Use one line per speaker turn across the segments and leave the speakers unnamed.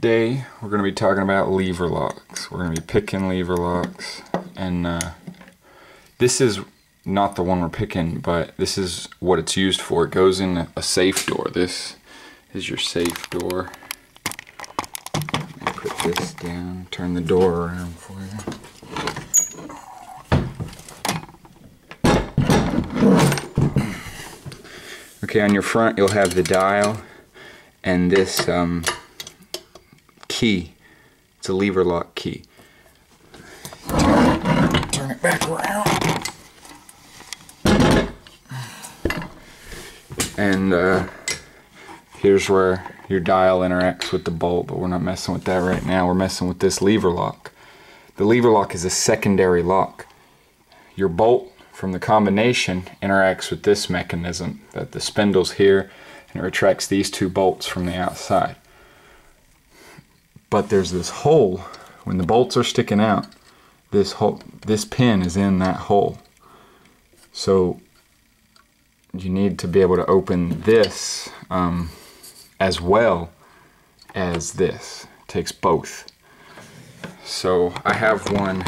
Today we're going to be talking about lever locks. We're going to be picking lever locks, and this is not the one we're picking, but this is what it's used for. It goes in a safe door. This is your safe door. Let me put this down, turn the door around for you. Okay, on your front you'll have the dial and this key. It's a lever lock key. Turn it back around. And here's where your dial interacts with the bolt, but we're not messing with that right now. We're messing with this lever lock. The lever lock is a secondary lock. Your bolt from the combination interacts with this mechanism, that the spindle's here, and it retracts these two bolts from the outside. But there's this hole. When the bolts are sticking out, this pin is in that hole. So you need to be able to open this as well as this. It takes both. So I have one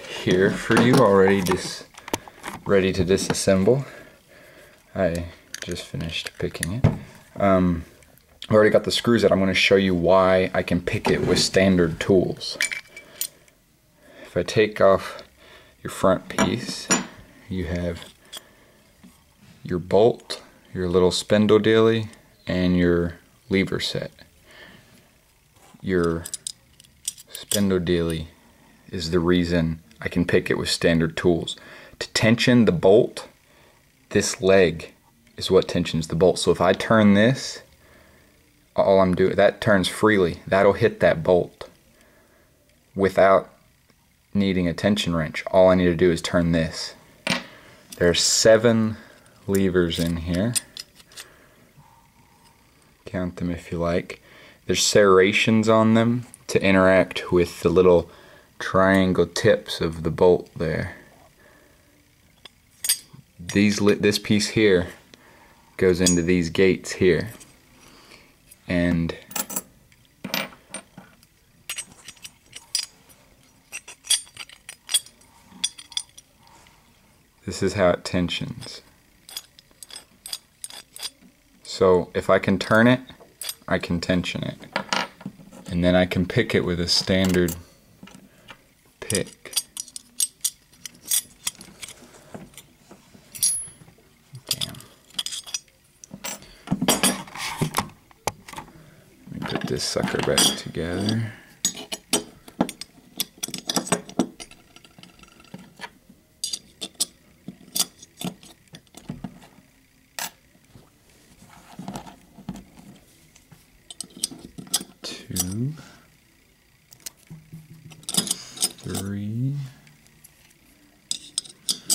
here for you already, ready to disassemble. I just finished picking it. I've already got the screws out. I'm going to show you why I can pick it with standard tools. If I take off your front piece, you have your bolt, your little spindle dealy, and your lever set. Your spindle dealy is the reason I can pick it with standard tools. To tension the bolt, this leg is what tensions the bolt. So if I turn this, all I'm doing, that turns freely. That'll hit that bolt without needing a tension wrench. All I need to do is turn this. There's 7 levers in here. Count them if you like. There's serrations on them to interact with the little triangle tips of the bolt there. This piece here goes into these gates here, and this is how it tensions. So if I can turn it, I can tension it, and then I can pick it with a standard pick. Damn. Let me put this sucker back together. Two, 3,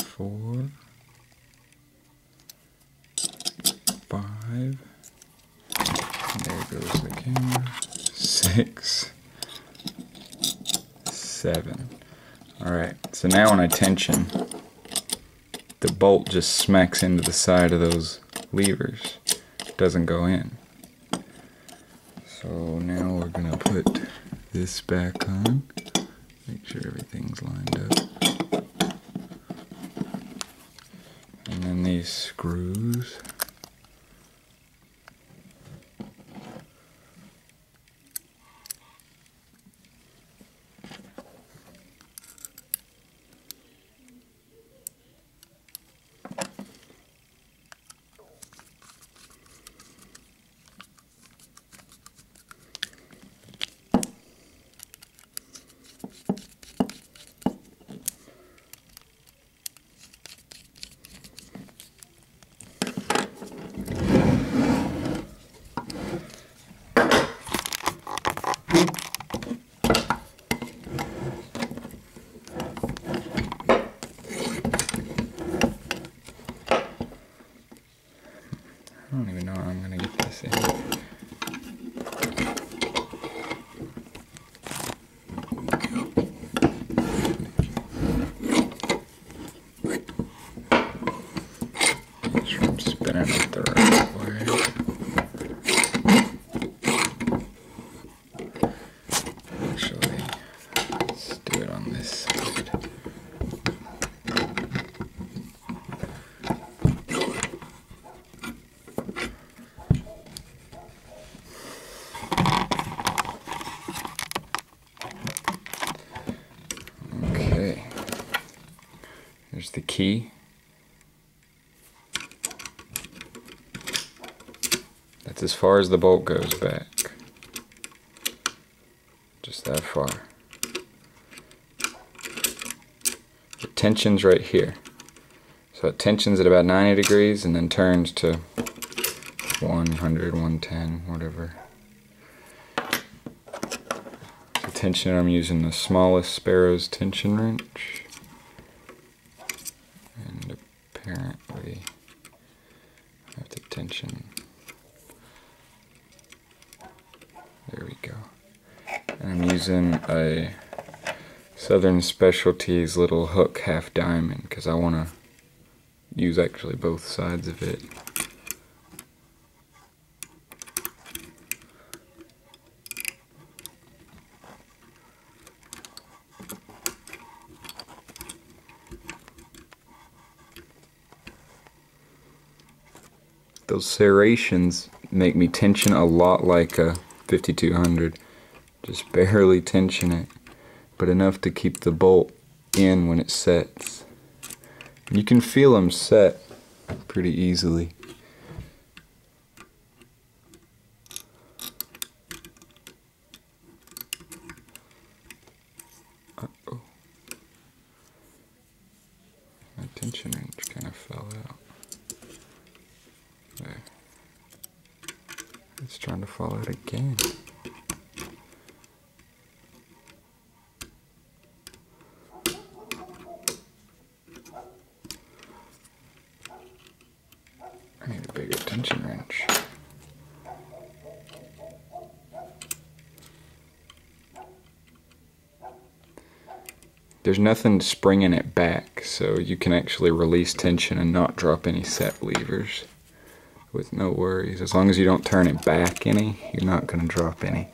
4, 5, there goes the camera, 6, 7. Alright, so now when I tension, the bolt just smacks into the side of those levers. It doesn't go in. So now we're going to put this back on. Make sure everything's lined up. And then these screws. I don't even know how I'm going to get this in. Just from spinning turn it the right way. Actually, let's do it on this side. Okay. Here's the key. That's as far as the bolt goes back. Just that far. The tension's right here. So it tensions at about 90 degrees and then turns to 100, 110, whatever. The tension, I'm using the smallest Sparrow's tension wrench. And apparently I have to tension. There we go. And I'm using a Southern Specialties little hook half diamond because I want to use actually both sides of it. Those serrations make me tension a lot like a 5200. Just barely tension it, but enough to keep the bolt in when it sets. You can feel them set pretty easily. Uh-oh. My tension wrench kind of fell out. There. It's trying to fall out again. I need a bigger tension wrench. There's nothing springing it back, so you can actually release tension and not drop any set levers with no worries. As long as you don't turn it back any, you're not going to drop any.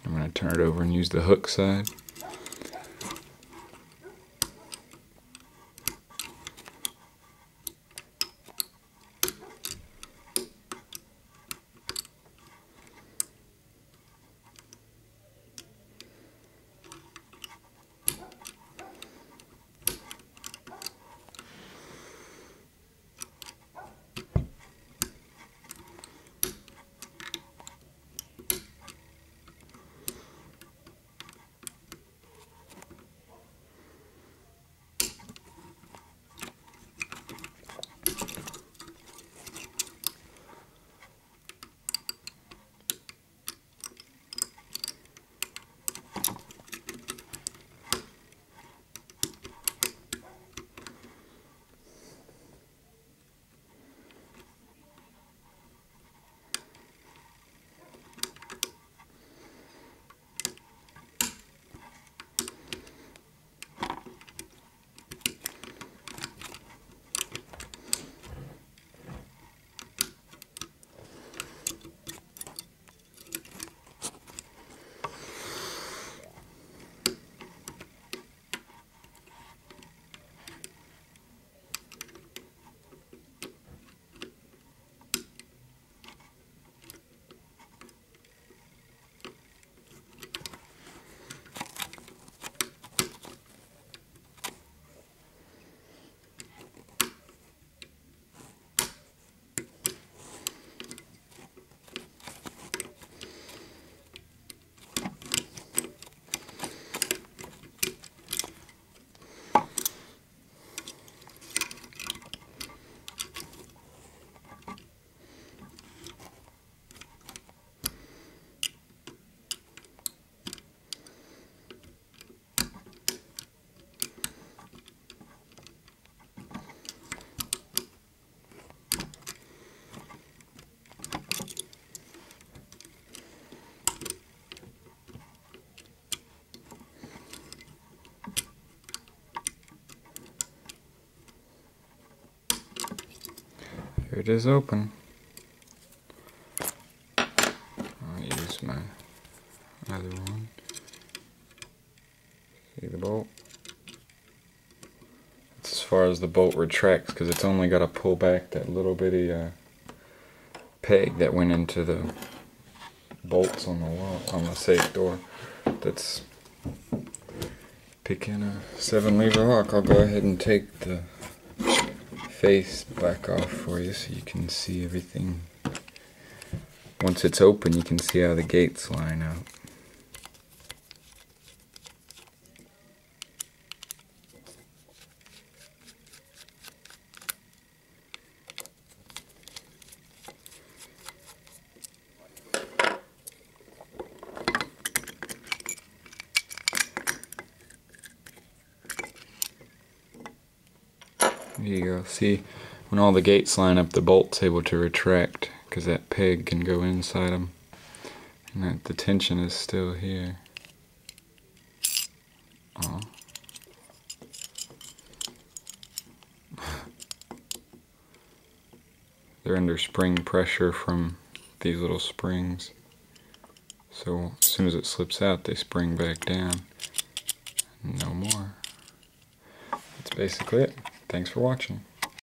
I'm going to turn it over and use the hook side. Here it is open. I'll use my other one. See the bolt? That's as far as the bolt retracts, because it's only got to pull back that little bitty peg that went into the bolts on the wall, on the safe door. That's picking a 7-lever lock. I'll go ahead and take the face back off for you so you can see everything. Once it's open, you can see how the gates line up. There you go. See, when all the gates line up, the bolt's able to retract because that peg can go inside them, and that the tension is still here. Oh. They're under spring pressure from these little springs, so as soon as it slips out, they spring back down. No more. That's basically it. Thanks for watching.